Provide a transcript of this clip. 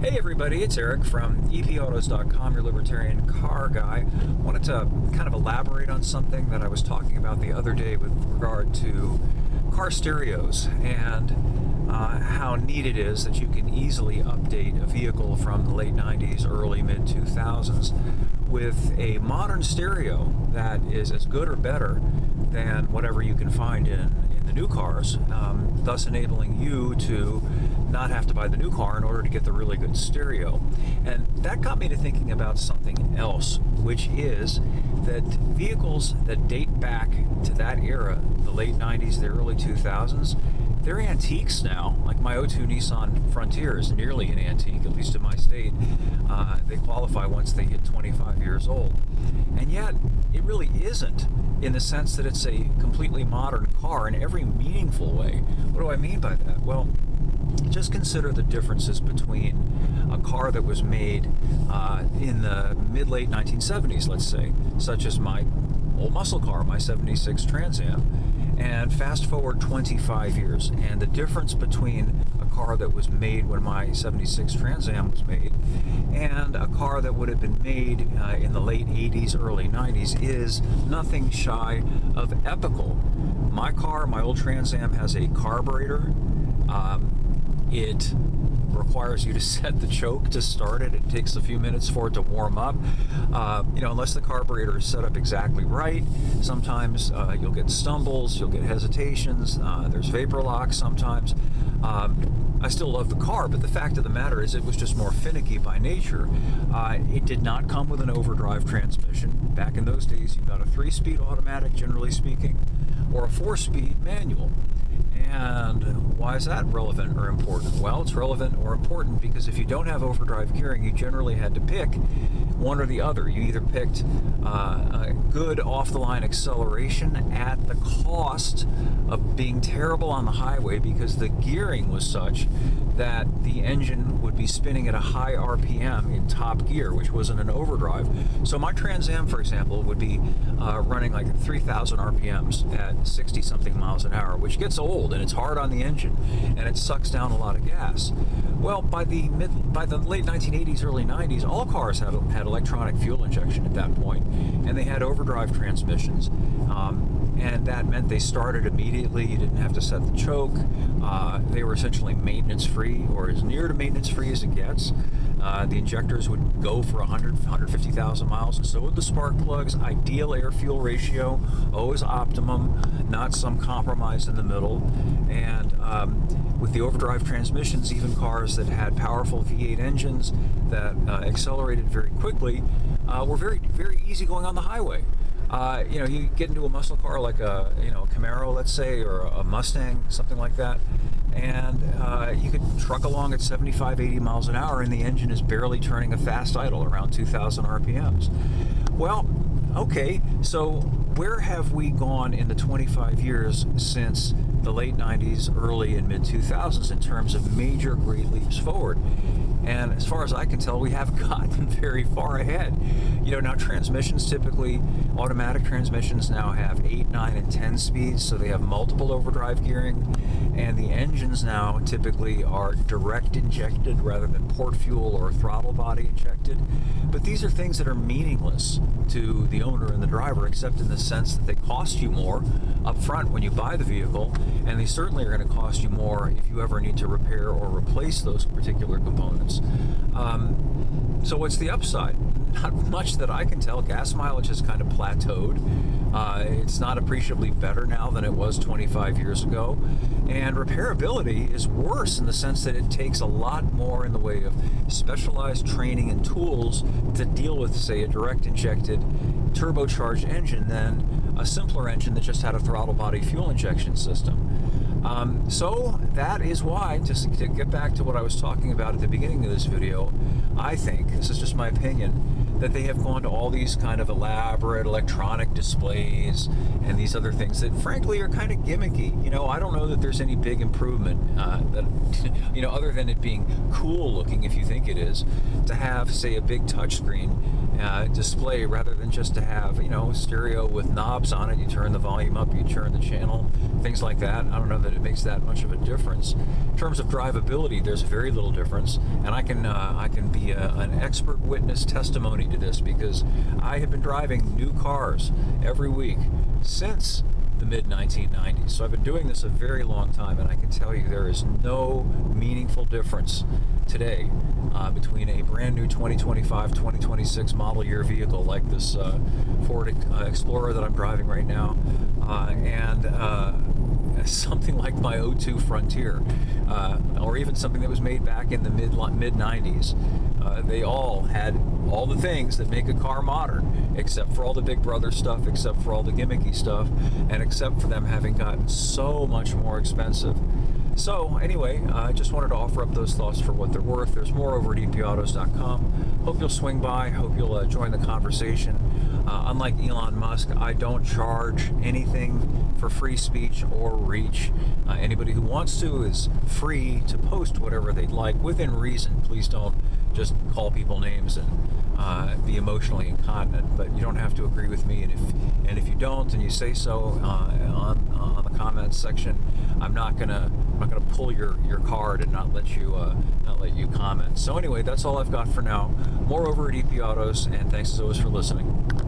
Hey everybody, it's Eric from EPAutos.com, your libertarian car guy. Wanted to kind of elaborate on something that I was talking about the other day with regard to car stereos and how neat it is that you can easily update a vehicle from the late 90s, early mid 2000s with a modern stereo that is as good or better than whatever you can find in the new cars, thus enabling you to not have to buy the new car in order to get the really good stereo. And that got me to thinking about something else, which is that vehicles that date back to that era, the late 90s, the early 2000s, they're antiques now. Like my '02 Nissan Frontier is nearly an antique, at least in my state. They qualify once they hit 25 years old. And yet, it really isn't, in the sense that it's a completely modern car in every meaningful way. What do I mean by that? Well, just consider the differences between a car that was made in the mid-late 1970s, let's say, such as my old muscle car, my 76 Trans Am, and fast forward 25 years, and the difference between a car that was made when my 76 Trans Am was made and a car that would have been made in the late 80s, early 90s is nothing shy of epical. My car, my old Trans Am, has a carburetor. It requires you to set the choke to start it. It takes a few minutes for it to warm up. Unless the carburetor is set up exactly right, sometimes you'll get stumbles, you'll get hesitations, there's vapor lock sometimes. I still love the car, but the fact of the matter is it was just more finicky by nature. It did not come with an overdrive transmission. Back in those days, you got a 3-speed automatic, generally speaking, or a 4-speed manual. And why is that relevant or important? Well, it's relevant or important because if you don't have overdrive gearing, you generally had to pick one or the other. You either picked a good off-the-line acceleration at the cost of being terrible on the highway because the gearing was such that the engine would be spinning at a high RPM in top gear, which wasn't an overdrive. So my Trans Am, for example, would be running like 3,000 RPMs at 60-something miles an hour, which gets old and it's hard on the engine and it sucks down a lot of gas. Well, by the late 1980s, early 90s, all cars had electronic fuel injection at that point, and they had overdrive transmissions. And that meant they started immediately. You didn't have to set the choke. They were essentially maintenance-free, or as near to maintenance-free as it gets. The injectors would go for 150,000 miles, and so would the spark plugs. Ideal air-fuel ratio, always optimum, not some compromise in the middle. And with the overdrive transmissions, even cars that had powerful V8 engines that accelerated very quickly were very, very easy going on the highway. You get into a muscle car like a Camaro, let's say, or a Mustang, something like that, and you could truck along at 75, 80 miles an hour, and the engine is barely turning a fast idle around 2,000 RPMs. Well, okay, so where have we gone in the 25 years since the late 90s, early and mid 2000s in terms of major great leaps forward? And as far as I can tell, we haven't gotten very far ahead. Now transmissions, typically automatic transmissions now have 8, 9, and 10 speeds, so they have multiple overdrive gearing. And the engines now typically are direct injected rather than port fuel or throttle body injected. But these are things that are meaningless to the owner and the driver, except in the sense that they cost you more up front when you buy the vehicle, and they certainly are going to cost you more if you ever need to repair or replace those particular components. So what's the upside? Not much that I can tell. Gas mileage has kind of plateaued. It's not appreciably better now than it was 25 years ago. And repairability is worse in the sense that it takes a lot more in the way of specialized training and tools to deal with, say, a direct injected turbocharged engine than a simpler engine that just had a throttle body fuel injection system. So that is why, just to get back to what I was talking about at the beginning of this video, I think, this is just my opinion, that they have gone to all these kind of elaborate electronic displays and these other things that frankly are kind of gimmicky. I don't know that there's any big improvement that other than it being cool looking, if you think it is, to have, say, a big touchscreen display rather than just to have, stereo with knobs on it. You turn the volume up, you turn the channel, things like that. I don't know that it makes that much of a difference. In terms of drivability, there's very little difference, and I can be an expert witness testimony to this, because I have been driving new cars every week since the mid-1990s. So I've been doing this a very long time, and I can tell you there is no meaningful difference today between a brand new 2025, 2026 model year vehicle like this Ford Explorer that I'm driving right now, and something like my '02 Frontier, or even something that was made back in the mid-90s. They all had all the things that make a car modern, except for all the Big Brother stuff, except for all the gimmicky stuff, and except for them having gotten so much more expensive. So anyway, I just wanted to offer up those thoughts for what they're worth. There's more over at epautos.com. Hope you'll swing by. Hope you'll join the conversation. Unlike Elon Musk, I don't charge anything for free speech or reach. Anybody who wants to is free to post whatever they'd like within reason. Please don't just call people names and be emotionally incontinent. But you don't have to agree with me. And if you don't, and you say so on the comments section, I'm not gonna pull your card and not let you comment. So anyway, that's all I've got for now. More over at EP Autos, and thanks as always for listening.